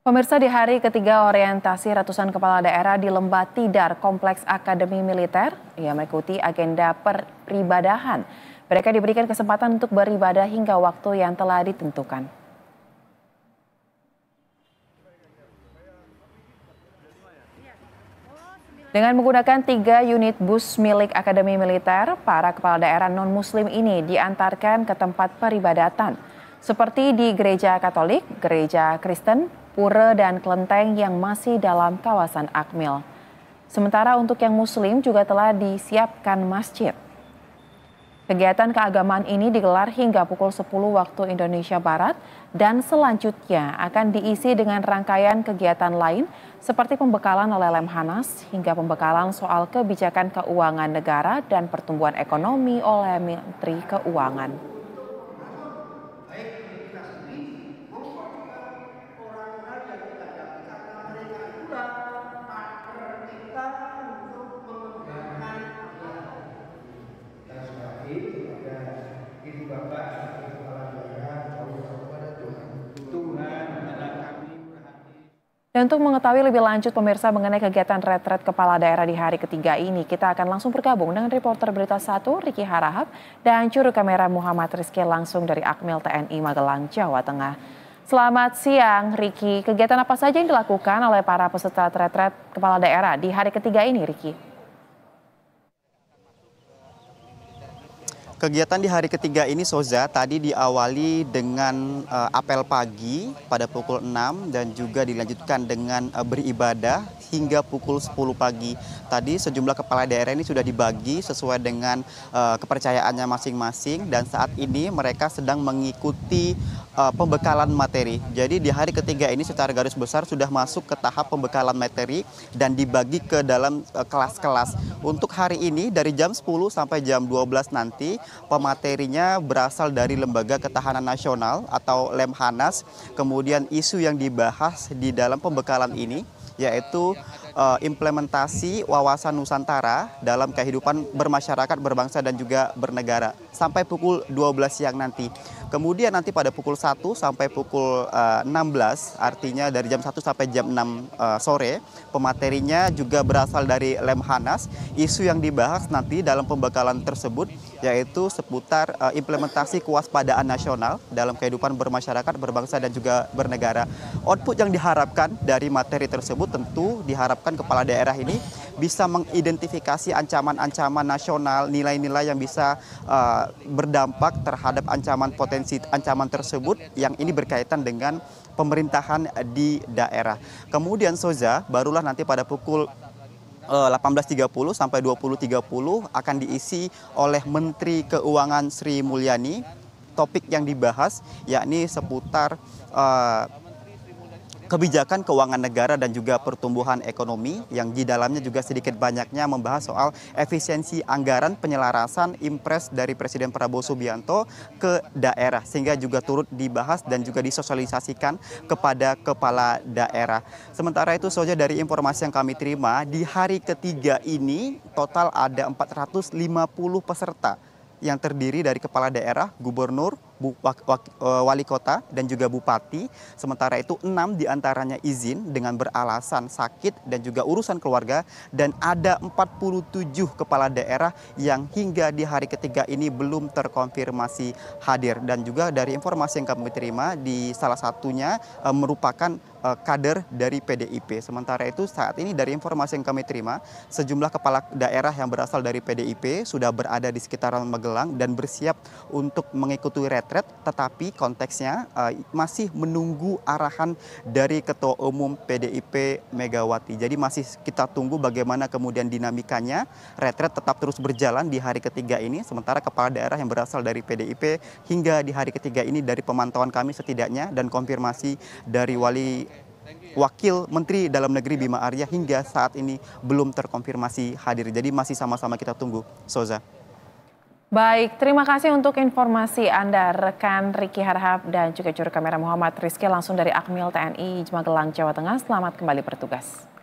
Pemirsa, di hari ketiga orientasi ratusan kepala daerah di Lembah Tidar, Kompleks Akademi Militer, yang mengikuti agenda peribadahan. Mereka diberikan kesempatan untuk beribadah hingga waktu yang telah ditentukan. Dengan menggunakan 3 unit bus milik Akademi Militer, para kepala daerah non-muslim ini diantarkan ke tempat peribadatan, seperti di Gereja Katolik, Gereja Kristen, pura dan kelenteng yang masih dalam kawasan Akmil. Sementara untuk yang muslim juga telah disiapkan masjid. Kegiatan keagamaan ini digelar hingga pukul 10 waktu Indonesia Barat dan selanjutnya akan diisi dengan rangkaian kegiatan lain seperti pembekalan oleh Lemhanas hingga pembekalan soal kebijakan keuangan negara dan pertumbuhan ekonomi oleh Menteri Keuangan. Dan untuk mengetahui lebih lanjut pemirsa mengenai kegiatan retret kepala daerah di hari ketiga ini, kita akan langsung bergabung dengan reporter Berita 1 Riki Harahap dan juru kamera Muhammad Rizky langsung dari Akmil TNI Magelang, Jawa Tengah. Selamat siang Riki, kegiatan apa saja yang dilakukan oleh para peserta retret kepala daerah di hari ketiga ini, Riki? Kegiatan di hari ketiga ini, Soza, tadi diawali dengan apel pagi pada pukul 6 dan juga dilanjutkan dengan beribadah hingga pukul 10 pagi. Tadi sejumlah kepala daerah ini sudah dibagi sesuai dengan kepercayaannya masing-masing dan saat ini mereka sedang mengikuti pembekalan materi. Jadi di hari ketiga ini secara garis besar sudah masuk ke tahap pembekalan materi dan dibagi ke dalam kelas-kelas. Untuk hari ini dari jam 10 sampai jam 12 nanti pematerinya berasal dari Lembaga Ketahanan Nasional atau Lemhanas. Kemudian isu yang dibahas di dalam pembekalan ini yaitu implementasi wawasan Nusantara dalam kehidupan bermasyarakat, berbangsa dan juga bernegara sampai pukul 12 siang nanti. Kemudian nanti pada pukul 1 sampai pukul 16, artinya dari jam 1 sampai jam 6 sore, pematerinya juga berasal dari Lemhanas. Isu yang dibahas nanti dalam pembekalan tersebut yaitu seputar implementasi kewaspadaan nasional dalam kehidupan bermasyarakat, berbangsa dan juga bernegara. Output yang diharapkan dari materi tersebut tentu diharapkan kepala daerah ini bisa mengidentifikasi ancaman-ancaman nasional, nilai-nilai yang bisa berdampak terhadap ancaman tersebut yang ini berkaitan dengan pemerintahan di daerah. Kemudian Soza, barulah nanti pada pukul 18.30 sampai 20.30 akan diisi oleh Menteri Keuangan Sri Mulyani. Topik yang dibahas yakni seputar kebijakan keuangan negara dan juga pertumbuhan ekonomi yang di dalamnya juga sedikit banyaknya membahas soal efisiensi anggaran penyelarasan impres dari Presiden Prabowo Subianto ke daerah sehingga juga turut dibahas dan juga disosialisasikan kepada kepala daerah. Sementara itu saja dari informasi yang kami terima di hari ketiga ini total ada 450 peserta yang terdiri dari kepala daerah, gubernur, wali kota, dan juga bupati. Sementara itu 6 diantaranya izin dengan beralasan sakit dan juga urusan keluarga. Dan ada 47 kepala daerah yang hingga di hari ketiga ini belum terkonfirmasi hadir. Dan juga dari informasi yang kami terima di salah satunya merupakan kader dari PDIP. Sementara itu saat ini dari informasi yang kami terima, sejumlah kepala daerah yang berasal dari PDIP sudah berada di sekitaran Magelang dan bersiap untuk mengikuti retret, tetapi konteksnya masih menunggu arahan dari Ketua Umum PDIP Megawati. Jadi masih kita tunggu bagaimana kemudian dinamikanya. Retret tetap terus berjalan di hari ketiga ini, sementara kepala daerah yang berasal dari PDIP hingga di hari ketiga ini dari pemantauan kami setidaknya dan konfirmasi dari Wakil Menteri Dalam Negeri Bima Arya hingga saat ini belum terkonfirmasi hadir. Jadi masih sama-sama kita tunggu, Soza. Baik, terima kasih untuk informasi Anda, rekan Riki Harahap dan juga juru kamera Muhammad Rizky langsung dari Akmil TNI Magelang, Jawa Tengah. Selamat kembali bertugas.